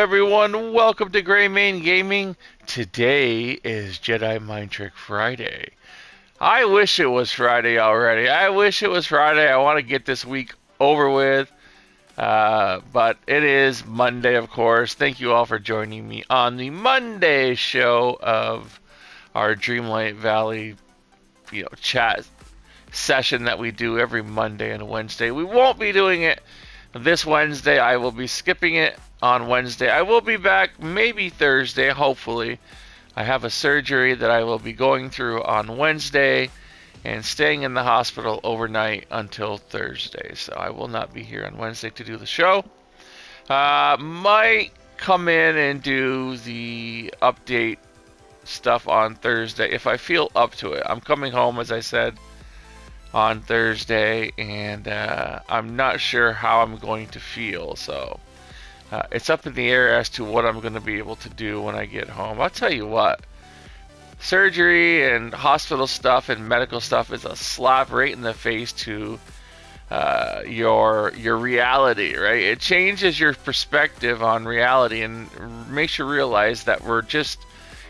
everyone? Welcome to Gray Mane Gaming. Today is Jedi Mind Trick Friday. I wish it was Friday already. I wish it was Friday. I want to get this week over with. But it is Monday, of course. Thank you all for joining me on the Monday show of our Dreamlight Valley, chat session that we do every Monday and Wednesday. We won't be doing it this Wednesday. I will be skipping it on Wednesday. I will be back maybe Thursday, hopefully. I have a surgery that I will be going through on Wednesday and staying in the hospital overnight until Thursday. So I will not be here on Wednesday to do the show. Might come in and do the update stuff on Thursday if I feel up to it. I'm coming home, as I said, on Thursday, and I'm not sure how I'm going to feel. So it's up in the air as to what I'm going to be able to do when I get home. I'll tell you what, surgery and hospital stuff and medical stuff is a slap right in the face to your reality, right? It changes your perspective on reality and makes you realize that we're just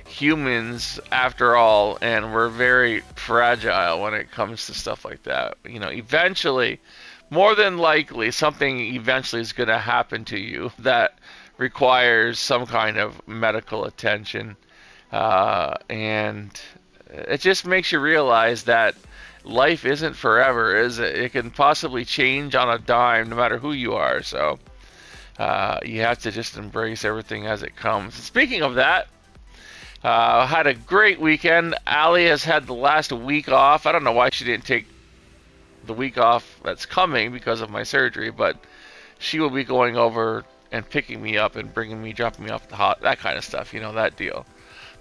humans after all, and we're very fragile when it comes to stuff like that. Eventually, more than likely, something eventually is going to happen to you that requires some kind of medical attention. And it just makes you realize that life isn't forever, is it? It can possibly change on a dime, no matter who you are. So you have to just embrace everything as it comes. Speaking of that, had a great weekend. Allie has had the last week off. I don't know why she didn't take the week off that's coming because of my surgery, but she will be going over and picking me up and dropping me off at the that kind of stuff, that deal.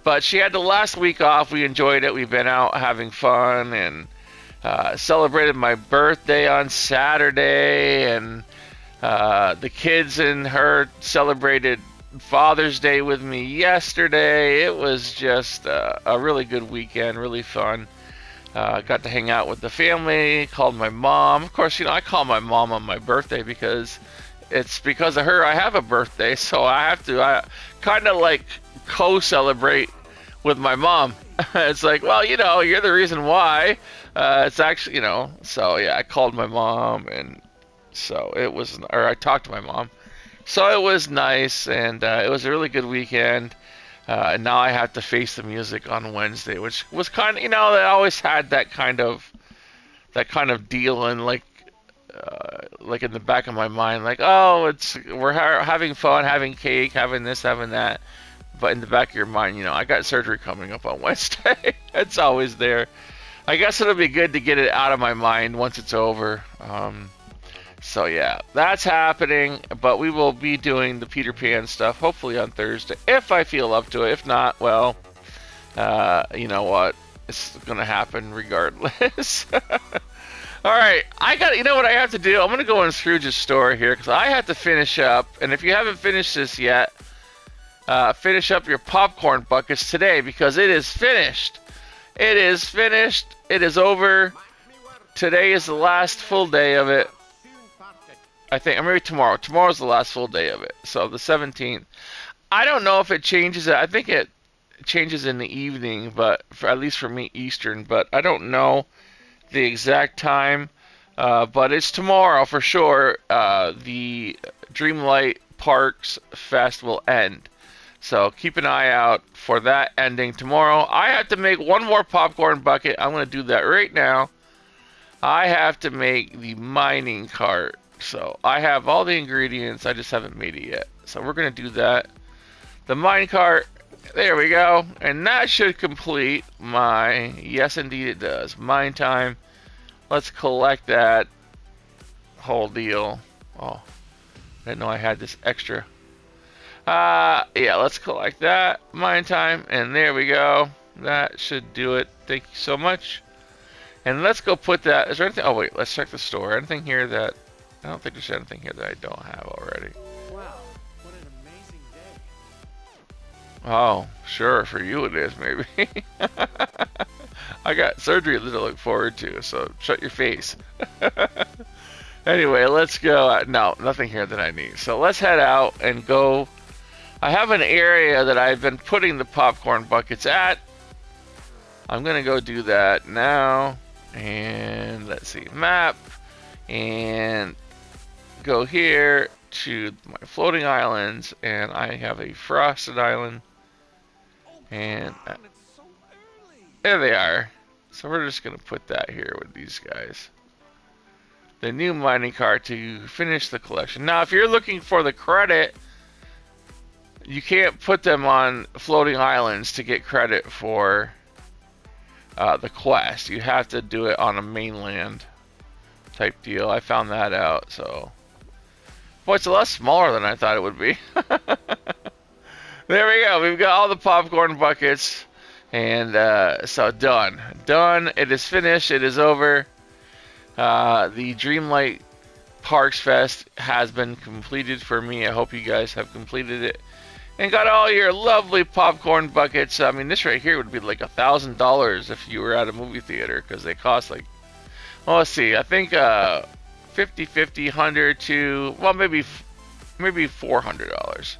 But she had the last week off. We enjoyed it. We've been out having fun and celebrated my birthday on Saturday, and the kids and her celebrated Father's Day with me yesterday. It was just a really good weekend, really fun. Got to hang out with the family, called my mom. Of course, I call my mom on my birthday because it's because of her I have a birthday, so I kind of like co-celebrate with my mom. It's like, well, you're the reason why. It's actually, so yeah, I called my mom, and so I talked to my mom. So it was nice, and it was a really good weekend. And now I have to face the music on Wednesday, which was kind of, I always had that kind of deal, and like in the back of my mind, like, oh, we're having fun, having cake, having this, having that. But in the back of your mind, I got surgery coming up on Wednesday. It's always there. I guess it'll be good to get it out of my mind once it's over. So yeah, that's happening, but we will be doing the Peter Pan stuff hopefully on Thursday if I feel up to it. If not, well, you know what? It's going to happen regardless. All right, you know what I have to do? I'm going to go in Scrooge's store here because I have to finish up, and if you haven't finished this yet, finish up your popcorn buckets today because it is finished. It is finished. It is over. Today is the last full day of it. I think, or maybe tomorrow. Tomorrow's the last full day of it. So the 17th. I don't know if it changes. I think it changes in the evening, but at least for me, Eastern. But I don't know the exact time. But it's tomorrow for sure. The Dreamlight Parks Fest will end. So keep an eye out for that ending tomorrow. I have to make one more popcorn bucket. I'm going to do that right now. I have to make the mining cart. So I have all the ingredients, I just haven't made it yet. So we're going to do that. The minecart, there we go. And that should complete my, yes indeed it does, mine time. Let's collect that whole deal. Oh, I didn't know I had this extra. Yeah, let's collect that, mine time. And there we go. That should do it. Thank you so much. And let's go put that, is there anything, oh wait, let's check the store. Anything here that, I don't think there's anything here that I don't have already. Wow, what an amazing day. Oh, sure, for you it is, maybe. I got surgery to look forward to, so shut your face. Anyway, let's go. No, nothing here that I need. So let's head out and go I have an area that I've been putting the popcorn buckets at. I'm gonna go do that now, and let's see, map, and go here to my floating islands, and I have a frosted island, and there they are. So we're just gonna put that here with these guys. The new mining cart to finish the collection. Now, if you're looking for the credit, you can't put them on floating islands to get credit for the quest. You have to do it on a mainland type deal. I found that out. So, boy, it's a lot smaller than I thought it would be. There we go. We've got all the popcorn buckets, and so done. It is finished. It is over. The Dreamlight Parks Fest has been completed for me. I hope you guys have completed it and got all your lovely popcorn buckets. I mean, this right here would be like $1,000 if you were at a movie theater, because they cost like, well, let's see, I think 50, 100 to, well, maybe $400.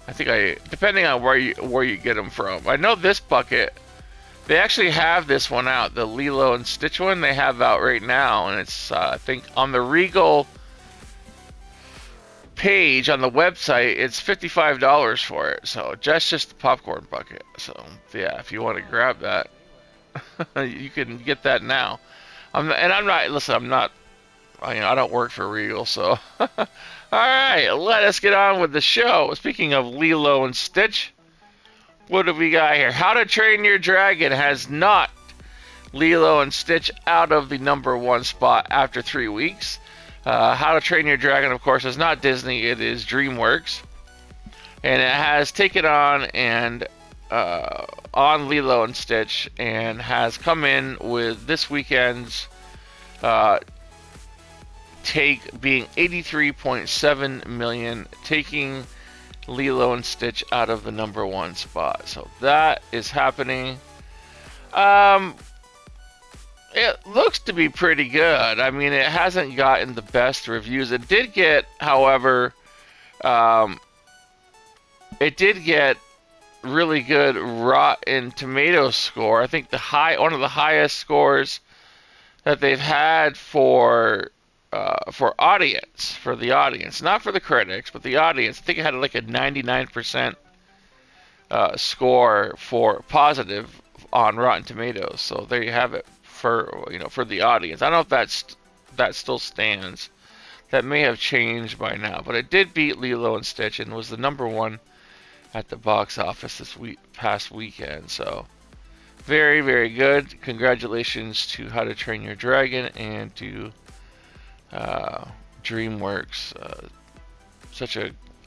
I think depending on where you get them from. I know this bucket, they actually have this one out, the Lilo and Stitch one. They have out right now, and it's I think on the Regal page on the website, it's $55 for it. So just the popcorn bucket. So yeah, if you want to grab that, you can get that now. I'm not. I don't work for Regal, so. All right, let us get on with the show. Speaking of Lilo and Stitch, what do we got here? How to Train Your Dragon has knocked Lilo and Stitch out of the #1 spot after 3 weeks. How to Train Your Dragon, of course, is not Disney, it is DreamWorks. And it has taken on Lilo and Stitch, and has come in with this weekend's take being 83.7 million, taking Lilo and Stitch out of the #1 spot. So that is happening. It looks to be pretty good. I mean, it hasn't gotten the best reviews. It did get, however, it did get really good Rotten Tomatoes score. I think one of the highest scores that they've had for the audience, not for the critics, but the audience. I think it had like a 99% score for positive on Rotten Tomatoes. So there you have it for the audience. I don't know if that still stands. That may have changed by now, but it did beat Lilo and Stitch and was the #1 at the box office this past weekend. So very, very good. Congratulations to How to Train Your Dragon and to DreamWorks.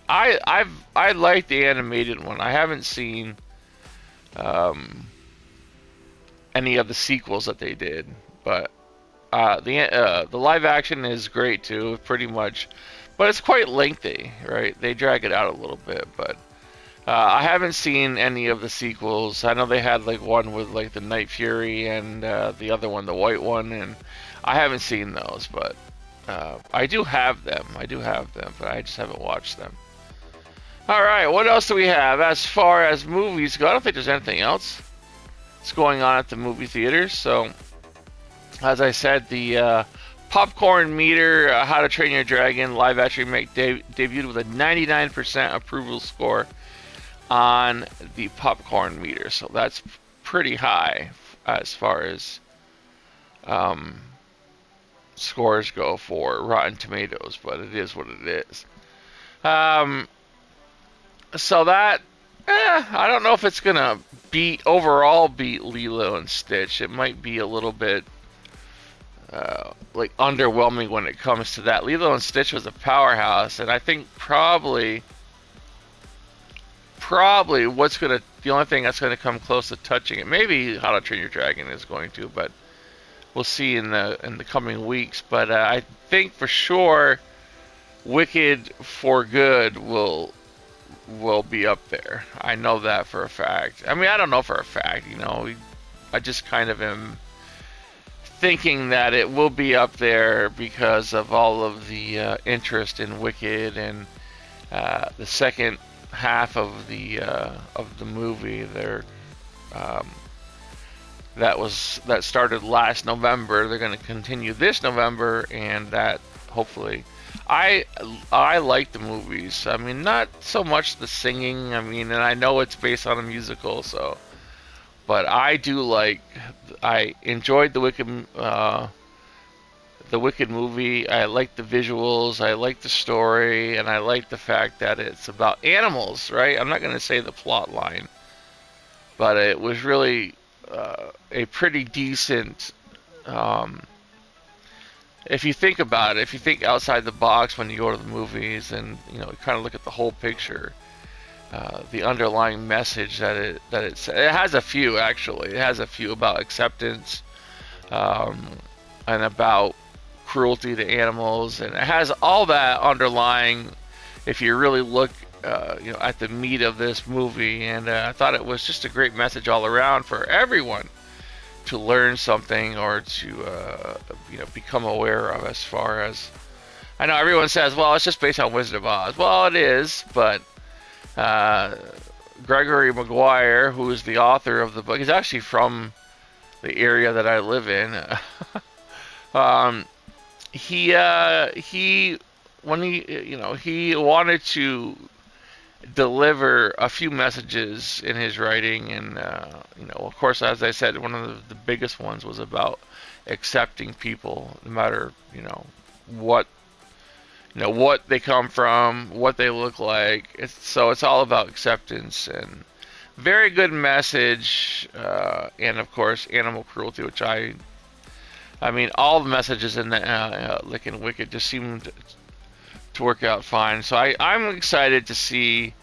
I like the animated one. I haven't seen any of the sequels that they did, but the live action is great too, pretty much. But it's quite lengthy, right? They drag it out a little bit, but I haven't seen any of the sequels. I know they had like one with like the Night Fury and the other one, the white one, and I haven't seen those, but I do have them, but I just haven't watched them. All right, what else do we have as far as movies go? I don't think there's anything else that's going on at the movie theaters. So, as I said, the popcorn meter, How to Train Your Dragon live action remake debuted with a 99% approval score on the popcorn meter. So that's pretty high as far as scores go for Rotten Tomatoes, but it is what it is. So that, I don't know if it's gonna overall beat Lilo and Stitch. It might be a little bit like underwhelming when it comes to that. Lilo and Stitch was a powerhouse, and I think probably the only thing that's gonna come close to touching it, maybe How to Train Your Dragon is going to, but we'll see in the coming weeks. But I think for sure Wicked for Good will be up there. I know that for a fact. I mean, I don't know for a fact, I just kind of am thinking that it will be up there because of all of the interest in Wicked, and the second half of the movie. Um, that started last November. They're going to continue this November, and that hopefully, I I like the movies. I mean, not so much the singing. I mean, and I know it's based on a musical, so but I do like. I enjoyed the Wicked movie. I like the visuals. I like the story, and I like the fact that it's about animals. Right? I'm not going to say the plot line, but it was really a pretty decent. Um, if you think about it, if you think outside the box when you go to the movies, and kind of look at the whole picture, the underlying message it has a few actually. It has a few about acceptance, um, and about cruelty to animals, and it has all that underlying. If you really look, at the meat of this movie, and I thought it was just a great message all around for everyone to learn something or to become aware of. As far as I know, everyone says, "Well, it's just based on Wizard of Oz." Well, it is, but Gregory Maguire, who is the author of the book, is actually from the area that I live in. um, he when he wanted to deliver a few messages in his writing, and of course, as I said, one of the biggest ones was about accepting people, no matter what what they come from, what they look like. It's all about acceptance, and very good message, and of course, animal cruelty, which I mean, all the messages in the like in Wicked just seemed to work out fine. So I'm excited to see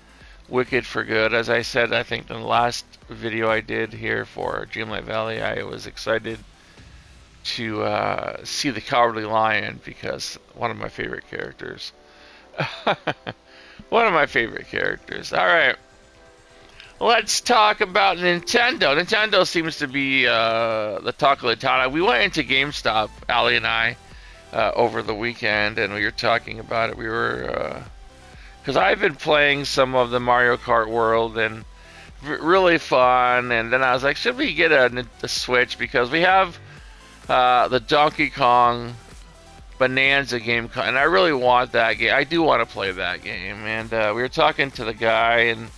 Wicked for good. As I said, I think in the last video I did here for Dreamlight Valley, I was excited to see the Cowardly Lion, because one of my favorite characters. One of my favorite characters. All right. Let's talk about Nintendo. Nintendo seems to be the talk of the town. We went into GameStop, Allie and I, over the weekend, and we were talking about it. We were, because I've been playing some of the Mario Kart World, and really fun. And then I was like, should we get a Switch? Because we have the Donkey Kong Bonanza game, and I really want that game. I do want to play that game. And we were talking to the guy, and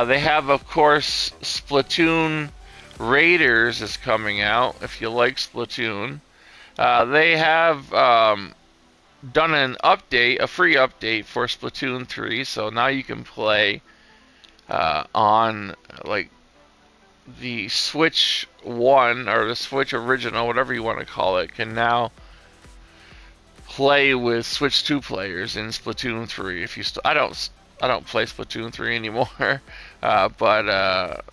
they have, of course, Splatoon Raiders is coming out. If you like Splatoon, they have done an update, a free update for Splatoon 3. So now you can play on like the Switch 1 or the Switch Original, whatever you want to call it, can now play with Switch 2 players in Splatoon 3. If you I don't play Splatoon 3 anymore, but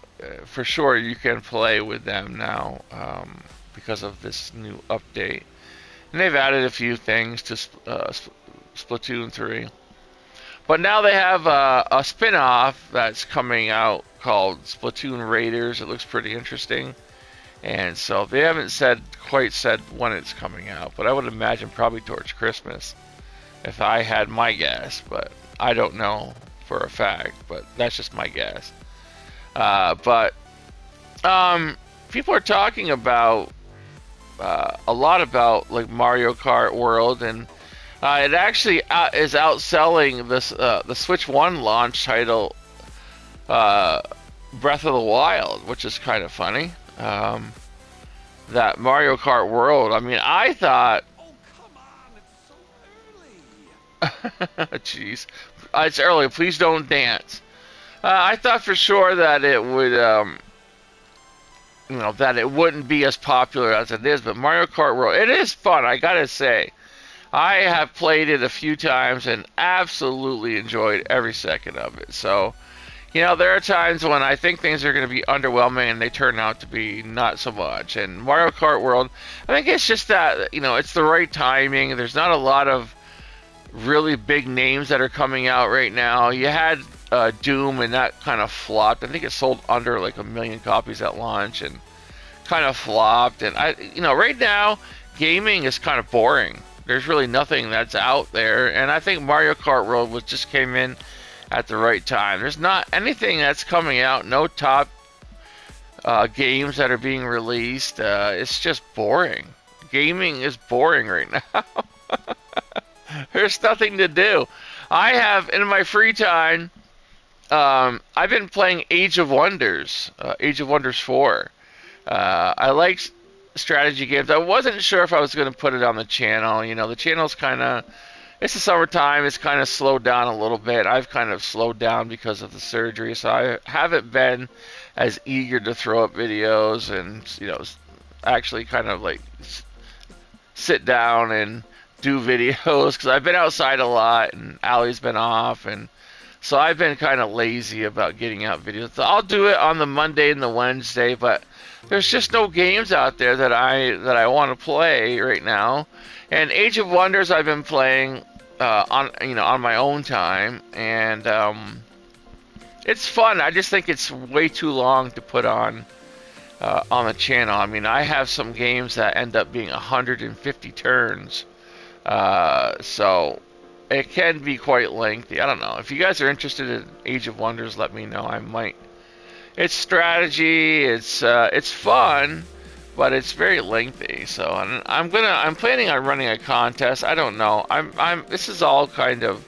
for sure you can play with them now because of this new update. And they've added a few things to Splatoon 3. But now they have a spin-off that's coming out called Splatoon Raiders. It looks pretty interesting. And so they haven't quite said when it's coming out, but I would imagine probably towards Christmas if I had my guess, but I don't know for a fact, but that's just my guess. But people are talking about a lot about like Mario Kart World, and it actually is outselling this the Switch 1 launch title, Breath of the Wild, which is kind of funny. That Mario Kart World, I mean, I thought... Oh, come on, it's so early. Jeez. It's early, please don't dance. I thought for sure that it would, that it wouldn't be as popular as it is, but Mario Kart World, it is fun, I gotta say. I have played it a few times and absolutely enjoyed every second of it. So, there are times when I think things are going to be underwhelming and they turn out to be not so much. And Mario Kart World, I think it's just that, it's the right timing. There's not a lot of really big names that are coming out right now. You had Doom, and that kind of flopped. I think it sold under like 1 million copies at launch and kind of flopped. And right now, gaming is kind of boring. There's really nothing that's out there. And I think Mario Kart World just came in at the right time. There's not anything that's coming out. No top games that are being released. It's just boring. Gaming is boring right now. There's nothing to do. I have, in my free time, I've been playing Age of Wonders, Age of Wonders 4. I like strategy games. I wasn't sure if I was going to put it on the channel. You know, the channel's kind of, it's the summertime. It's kind of slowed down a little bit. I've kind of slowed down because of the surgery, so I haven't been as eager to throw up videos and, you know, actually kind of like sit down and do videos because I've been outside a lot and Allie's been off, and so I've been kind of lazy about getting out videos. So I'll do it on the Monday and the Wednesday, but there's just no games out there that I want to play right now. And Age of Wonders I've been playing on my own time, and it's fun. I just think it's way too long to put on the channel. I mean, I have some games that end up being 150 turns, so it can be quite lengthy. I don't know. If you guys are interested in Age of Wonders, let me know. I might. It's strategy. It's fun, but it's very lengthy. So I'm planning on running a contest. I don't know. This is all kind of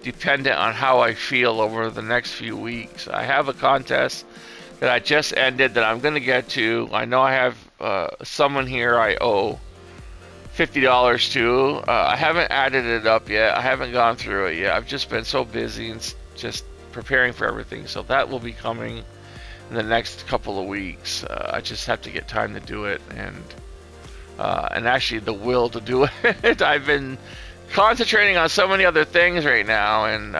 dependent on how I feel over the next few weeks. I have a contest that I just ended that I'm going to get to. I know I have someone here I owe $50 to. I haven't added it up yet. I haven't gone through it yet. I've just been so busy and just preparing for everything. So that will be coming in the next couple of weeks. I just have to get time to do it and actually the will to do it. I've been concentrating on so many other things right now, and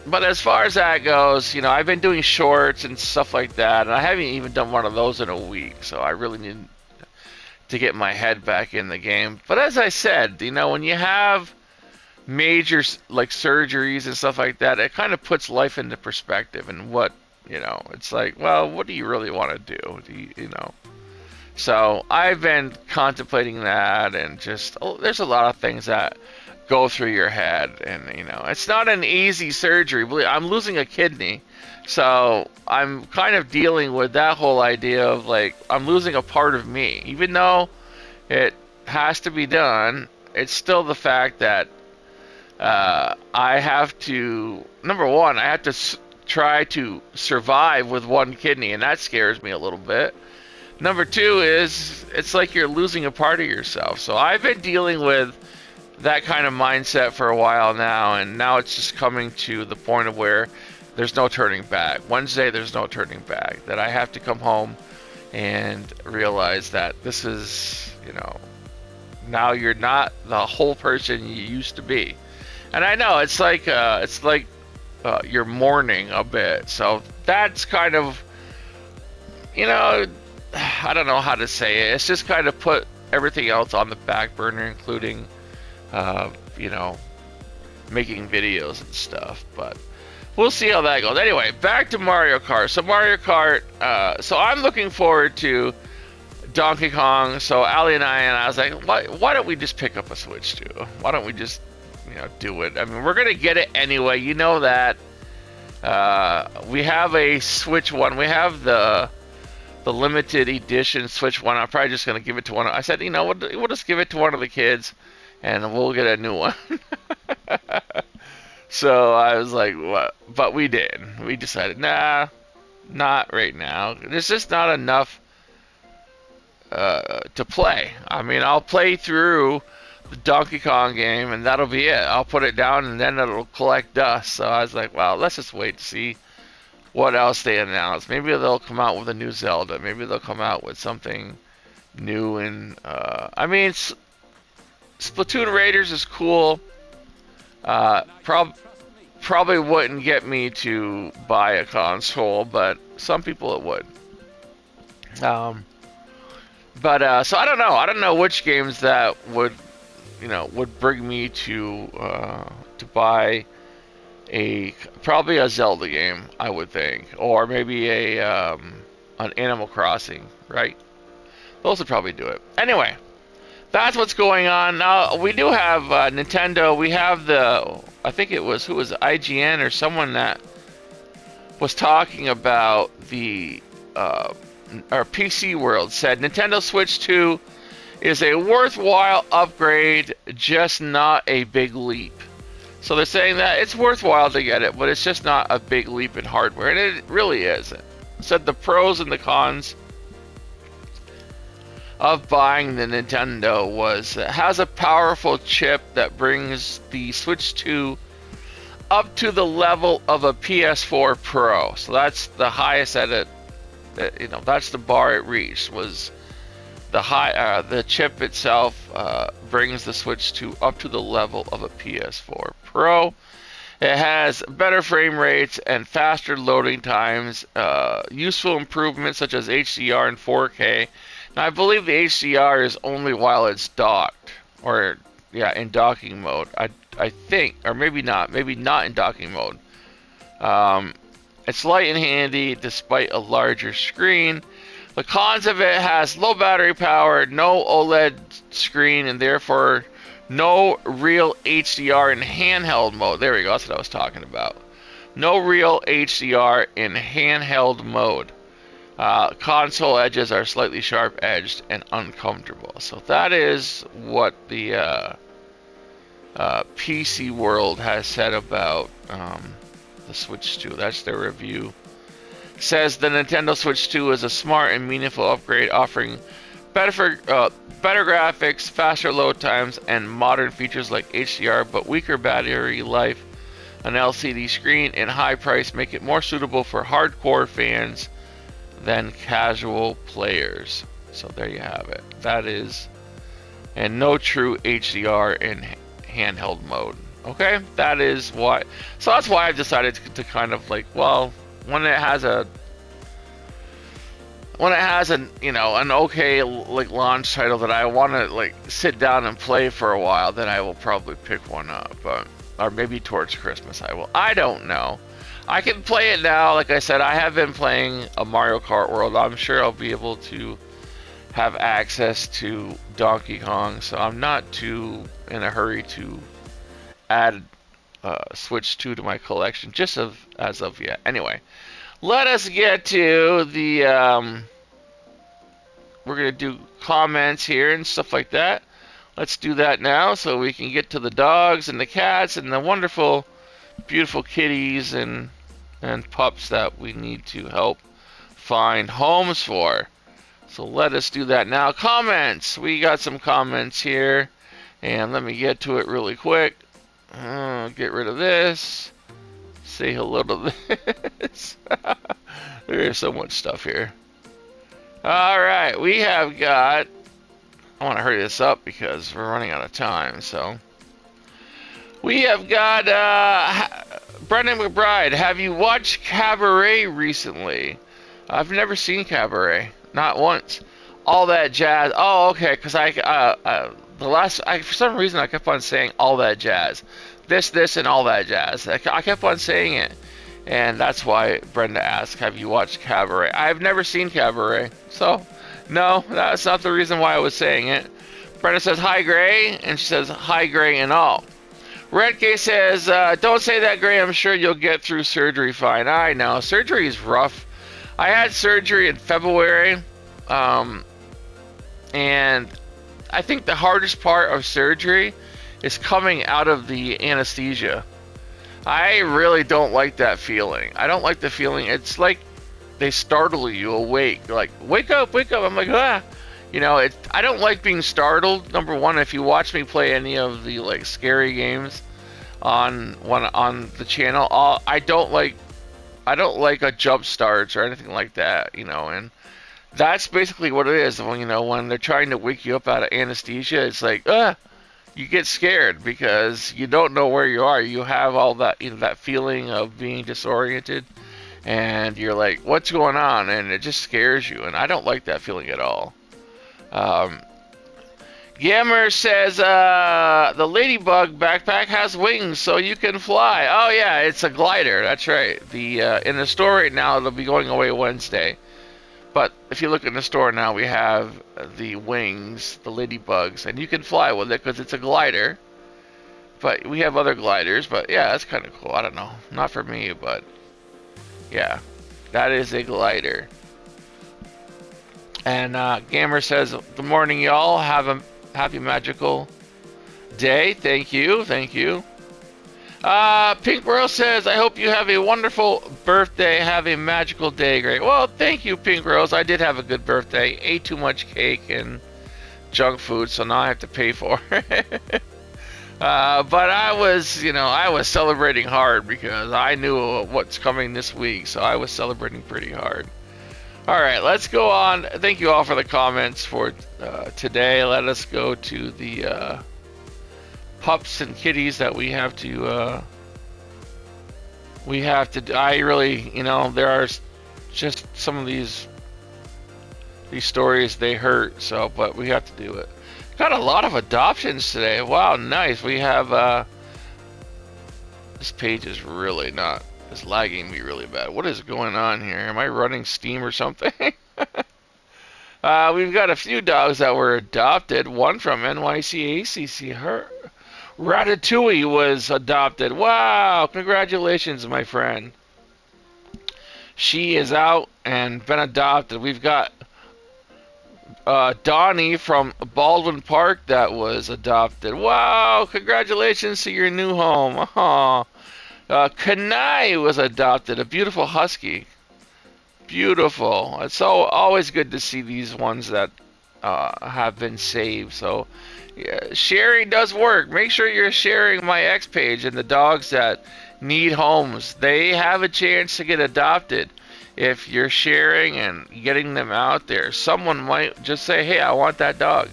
but as far as that goes, you know, I've been doing shorts and stuff like that, and I haven't even done one of those in a week, so I really need to get my head back in the game. But as I said, you know, when you have major like surgeries and stuff like that, it kind of puts life into perspective, and what, you know, it's like, well, what do you really want to do? You know? So I've been contemplating that, and just there's a lot of things that go through your head, and you know, it's not an easy surgery. I'm losing a kidney, so I'm kind of dealing with that whole idea of like I'm losing a part of me. Even though it has to be done, it's still the fact that I have to, number one, I have to try to survive with one kidney, and that scares me a little bit. Number two is it's like you're losing a part of yourself. So I've been dealing with that kind of mindset for a while now, and now it's just coming to the point of where there's no turning back. Wednesday, there's no turning back. That I have to come home and realize that this is, you know, now you're not the whole person you used to be. And I know it's like you're mourning a bit. So that's kind of, you know, I don't know how to say it. It's just kind of put everything else on the back burner, including, you know, making videos and stuff. But we'll see how that goes. Anyway, back to Mario Kart. So Mario Kart, so I'm looking forward to Donkey Kong. So Ali and I was like, why don't we just pick up a Switch too? Why don't we just, you know, do it? I mean, we're going to get it anyway. You know that. We have a Switch One. We have the limited edition Switch One. I'm probably just going to give it to one. I said, you know, we'll just give it to one of the kids, and we'll get a new one. So I was like, what? But we did. We decided, nah, not right now. There's just not enough to play. I mean, I'll play through the Donkey Kong game, and that'll be it. I'll put it down, and then it'll collect dust. So I was like, well, let's just wait to see what else they announce. Maybe they'll come out with a new Zelda. Maybe they'll come out with something new. And I mean, Splatoon Raiders is cool. Probably wouldn't get me to buy a console, but some people it would. But so I don't know. I don't know which games that would, you know, would bring me to buy probably a Zelda game, I would think, or maybe an Animal Crossing, right? Those would probably do it. Anyway, that's what's going on now. We do have Nintendo. We have I think it was, who was it, IGN or someone that was talking about the, or PC World said Nintendo Switch 2 is a worthwhile upgrade, just not a big leap. So they're saying that it's worthwhile to get it, but it's just not a big leap in hardware, and it really isn't. Said the pros and the cons of buying the Nintendo was it has a powerful chip that brings the Switch 2 up to the level of a PS4 Pro. So that's the highest that it, that's the bar it reached, was the chip itself brings the Switch 2 up to the level of a PS4 Pro. It has better frame rates and faster loading times, useful improvements such as HDR and 4K. Now, I believe the HDR is only while it's docked, or in docking mode. I think, or maybe not in docking mode. It's light and handy despite a larger screen. The cons of it has low battery power, no OLED screen, and therefore no real HDR in handheld mode. There we go, that's what I was talking about. No real HDR in handheld mode. Console edges are slightly sharp-edged and uncomfortable. So that is what the PC World has said about the Switch 2. That's their review. Says the Nintendo Switch 2 is a smart and meaningful upgrade, offering better graphics, faster load times, and modern features like HDR, but weaker battery life. An LCD screen and high price make it more suitable for hardcore fans than casual players. So there you have it. That is, and no true HDR in handheld mode. Okay, that is why. So that's why I've decided to kind of like, well, when it has an an okay like launch title that I want to like sit down and play for a while, then I will probably pick one up, or maybe towards Christmas I will. I don't know. I can play it now. Like I said, I have been playing a Mario Kart World. I'm sure I'll be able to have access to Donkey Kong, so I'm not too in a hurry to add Switch 2 to my collection just as of yet. Anyway, let us get to the we're gonna do comments here and stuff like that. Let's do that now so we can get to the dogs and the cats and the wonderful, beautiful kitties and pups that we need to help find homes for. So let us do that now. Comments. We got some comments here, and let me get to it really quick. Get rid of this. Say hello to this. There's so much stuff here. Alright, we have got... I want to hurry this up because we're running out of time, so... We have got Brendan McBride. Have you watched Cabaret recently? I've never seen Cabaret. Not once. All That Jazz. Oh, okay, because for some reason I kept on saying All That Jazz. This, and All That Jazz. I kept on saying it. And that's why Brenda asked, have you watched Cabaret? I've never seen Cabaret. So, no, that's not the reason why I was saying it. Brenda says, hi, Gray. And she says, hi, Gray and all. Redkay says, don't say that, Gray. I'm sure you'll get through surgery fine. I know. Surgery is rough. I had surgery in February. And I think the hardest part of surgery is coming out of the anesthesia. I really don't like that feeling. I don't like the feeling. It's like they startle you awake. Like, wake up, wake up. I'm like, ah. You know, I don't like being startled. Number one, if you watch me play any of the like scary games on the channel, I don't like a jump starts or anything like that, you know, and that's basically what it is. When they're trying to wake you up out of anesthesia, it's like, you get scared because you don't know where you are. You have all that, that feeling of being disoriented, and you're like, what's going on? And it just scares you, and I don't like that feeling at all. Yammer says, the ladybug backpack has wings so you can fly. Oh yeah, it's a glider, that's right. In the store right now, it'll be going away Wednesday. But if you look in the store now, we have the wings, the ladybugs, and you can fly with it because it's a glider. But we have other gliders, but yeah, that's kind of cool. I don't know. Not for me, but yeah. That is a glider. And Gamer says, good morning, y'all. Have a happy magical day. Thank you. Thank you. Pink Rose says, I hope you have a wonderful birthday. Have a magical day. Great. Well, thank you, Pink Rose. I did have a good birthday. Ate too much cake and junk food, so now I have to pay for it. But I was celebrating hard because I knew what's coming this week, so I was celebrating pretty hard. All right, let's go on. Thank you all for the comments for today. Let us go to the pups and kitties that we have to. I really, there are just some of these stories, they hurt. So, but we have to do it. Got a lot of adoptions today. Wow, nice. We have. This page is really not. It's lagging me really bad. What is going on here? Am I running Steam or something? We've got a few dogs that were adopted. One from NYCACC. Her Ratatouille was adopted. Wow! Congratulations, my friend. She is out and been adopted. We've got Donnie from Baldwin Park that was adopted. Wow! Congratulations to your new home. Aww. Kanai was adopted, a beautiful husky. Beautiful. It's always good to see these ones that have been saved. So, yeah, sharing does work. Make sure you're sharing my X page, and the dogs that need homes, they have a chance to get adopted. If you're sharing and getting them out there, someone might just say, hey, I want that dog.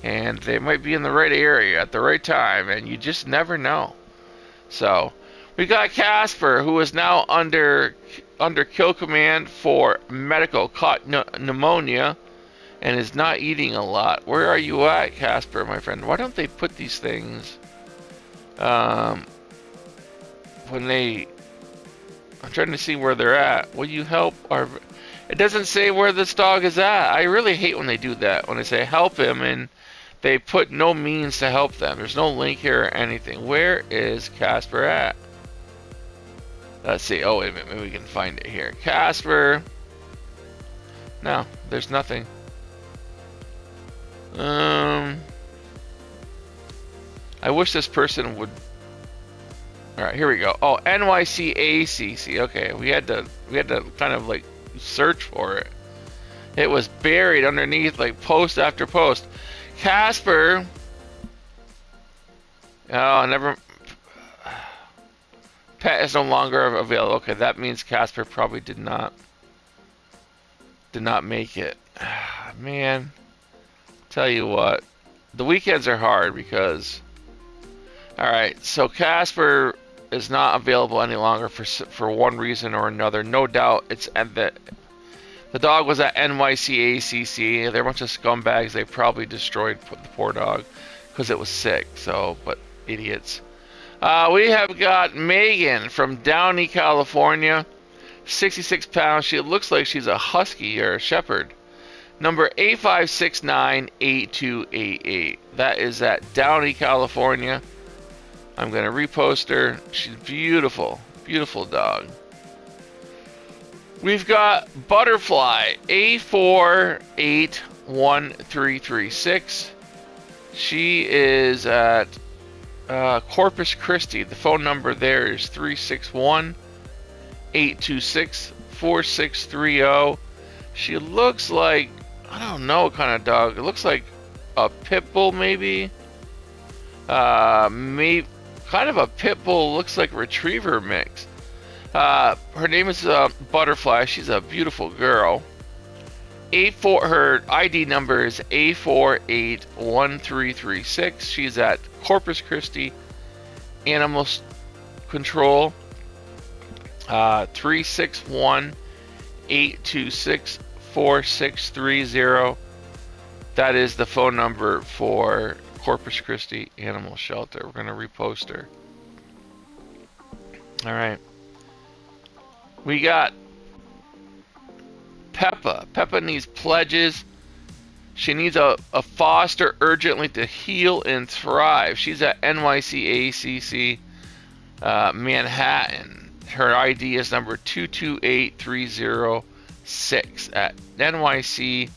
And they might be in the right area at the right time, and you just never know. So, we got Casper, who is now under kill command for medical, caught pneumonia, and is not eating a lot. Where are you at, Casper, my friend? Why don't they put these things when they... I'm trying to see where they're at. Will you help? Or it doesn't say where this dog is at. I really hate when they do that. When they say help him and they put no means to help them. There's no link here or anything. Where is Casper at? Let's see. Oh, wait a minute. Maybe we can find it here. Casper. No, there's nothing. I wish this person would. All right, here we go. Oh, NYCACC. Okay, we had to kind of like search for it. It was buried underneath like post after post. Casper. Oh, never. Pet is no longer available. Okay, that means Casper probably did not make it. Man, tell you what, the weekends are hard because. All right, so Casper is not available any longer for one reason or another. No doubt it's the dog was at NYCACC. They're a bunch of scumbags. They probably destroyed the poor dog because it was sick. So, but idiots. We have got Megan from Downey, California. 66 pounds. She looks like she's a husky or a shepherd. Number 85698288. That is at Downey, California. I'm going to repost her. She's beautiful. Beautiful dog. We've got Butterfly, A481336. She is at Corpus Christi. The phone number there is 361-826-4630. She looks like, I don't know what kind of dog. It looks like a pit bull, maybe. Maybe kind of a pit bull, looks like retriever mix. Her name is Butterfly. She's a beautiful girl. Her ID number is A481336. She's at Corpus Christi Animal Control. 361-826-4630. That is the phone number for Corpus Christi Animal Shelter. We're going to repost her. All right. We got Peppa. Peppa needs pledges. She needs a foster urgently to heal and thrive. She's at NYCACC Manhattan. Her ID is number 228306 at NYCACC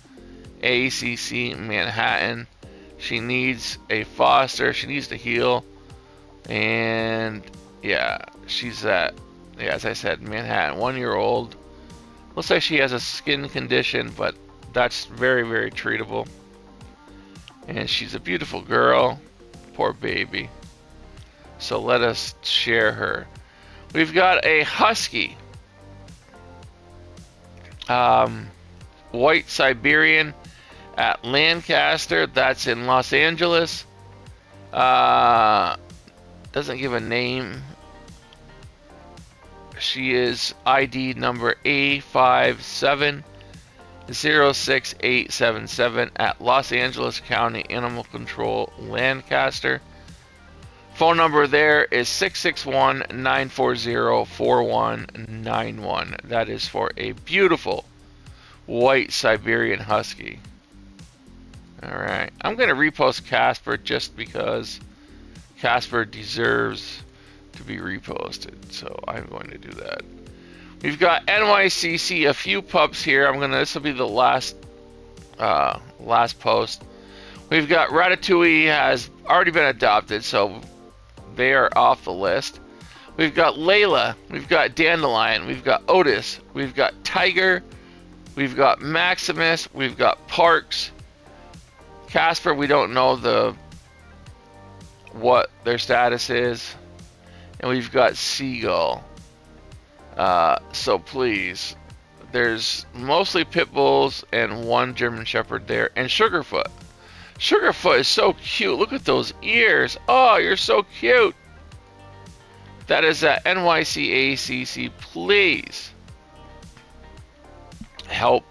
Manhattan. She needs a foster. She needs to heal. And yeah, she's at, yeah, as I said, Manhattan, 1-year-old. Looks like she has a skin condition, but that's very, very treatable. And she's a beautiful girl. Poor baby. So let us share her. We've got a husky. White Siberian at Lancaster. That's in Los Angeles. Doesn't give a name. She is ID number A5706877 at Los Angeles County Animal Control, Lancaster. Phone number there is 661-940-4191. That is for a beautiful white Siberian husky. Alright, I'm going to repost Casper just because Casper deserves to be reposted, so I'm going to do that. We've got NYCC, a few pups here. This will be the last post. We've got Ratatouille has already been adopted, so they are off the list. We've got Layla, we've got Dandelion, we've got Otis, we've got Tiger, we've got Maximus, we've got Parks. Casper, we don't know what their status is. And we've got Seagull. So please, there's mostly pit bulls and one German Shepherd there, and Sugarfoot. Sugarfoot is so cute. Look at those ears. Oh, you're so cute. That is at NYCACC. Please help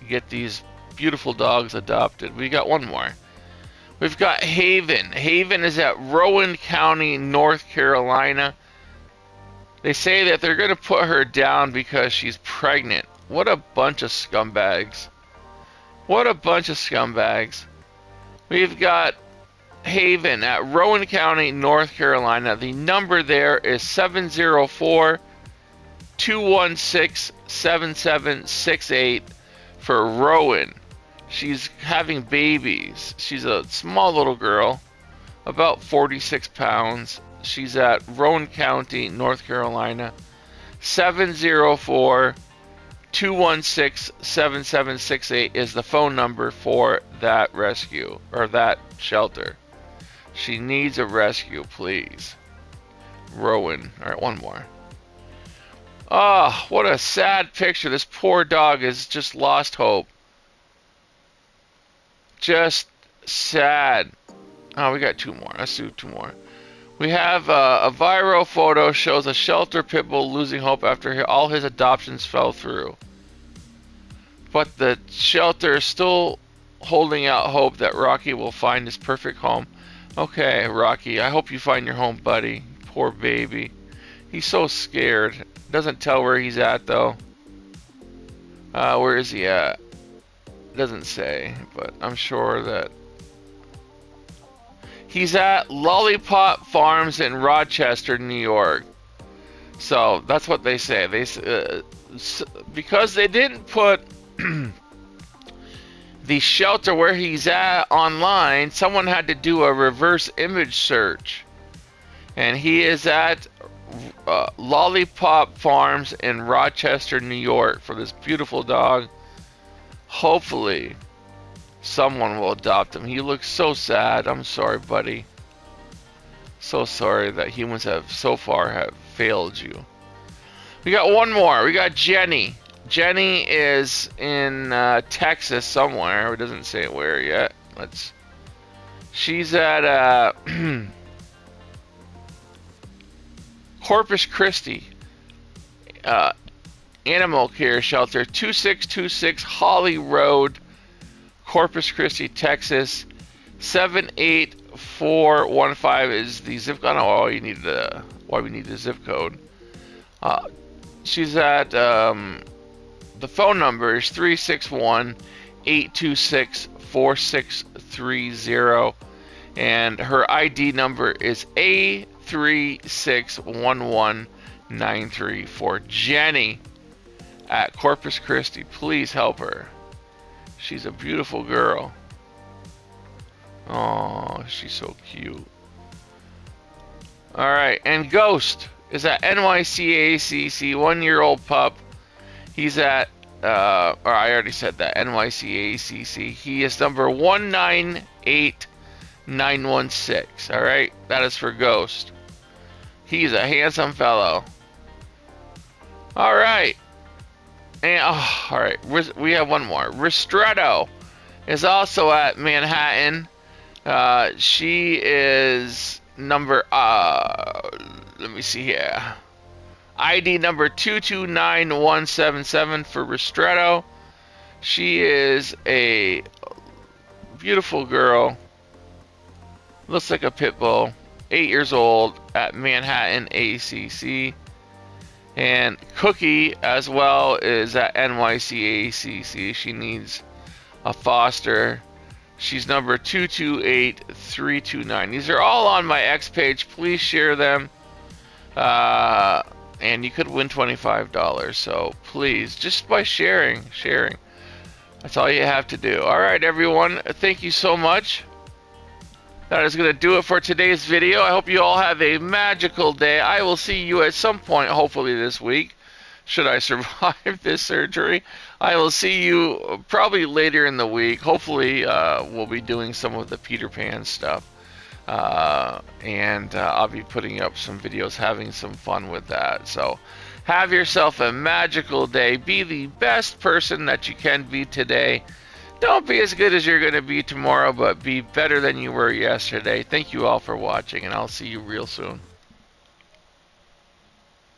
get these beautiful dogs adopted. We got one more. We've got Haven. Haven is at Rowan County, North Carolina. They say that they're going to put her down because she's pregnant. What a bunch of scumbags. What a bunch of scumbags. We've got Haven at Rowan County, North Carolina. The number there is 704-216-7768 for Rowan. She's having babies. She's a small little girl, about 46 pounds. She's at Rowan County, North Carolina. 704-216-7768 is the phone number for that rescue, or that shelter. She needs a rescue, please. Rowan. Alright, one more. Oh, what a sad picture. This poor dog has just lost hope. Just sad. Oh, we got two more. Let's do two more. We have a viral photo shows a shelter pit bull losing hope after all his adoptions fell through. But the shelter is still holding out hope that Rocky will find his perfect home. Okay, Rocky, I hope you find your home, buddy. Poor baby. He's so scared. Doesn't tell where he's at, though. Where is he at? Doesn't say, but I'm sure that he's at Lollipop Farms in Rochester, New York. So that's what they say. They because they didn't put the shelter where he's at online, someone had to do a reverse image search, and he is at Lollipop Farms in Rochester, New York for this beautiful dog. Hopefully someone will adopt him. He looks so sad. I'm sorry, buddy. So sorry that humans have so far have failed you. We got one more. We got Jenny. Jenny is in Texas somewhere. It doesn't say where yet. She's at Corpus Christi Animal Care Shelter, 2626 Holly Road, Corpus Christi, Texas. 78415 is the zip code. I don't know why we need the zip code. She's at the phone number is 361 826-4630. And her ID number is A361193 for Jenny at Corpus Christi. Please help her. She's a beautiful girl. Oh, she's so cute. Alright, and Ghost is at NYCACC, 1-year-old pup. He's at, or I already said that, NYCACC. He is number 198916. Alright, that is for Ghost. He's a handsome fellow. Alright. And, alright, we have one more. Ristretto is also at Manhattan. She is number, let me see here. ID number 229177 for Ristretto. She is a beautiful girl. Looks like a pit bull. 8 years old at Manhattan ACC. And Cookie as well is at NYCACC. She needs a foster. She's number 228329. These are all on my X page. Please share them. And you could win $25. So please, just by sharing. That's all you have to do. Alright everyone, thank you so much. That is going to do it for today's video. I hope you all have a magical day. I will see you at some point, hopefully this week, should I survive this surgery. I will see you probably later in the week. Hopefully we'll be doing some of the Peter Pan stuff. And I'll be putting up some videos, having some fun with that. So have yourself a magical day. Be the best person that you can be today. Don't be as good as you're going to be tomorrow, but be better than you were yesterday. Thank you all for watching, and I'll see you real soon.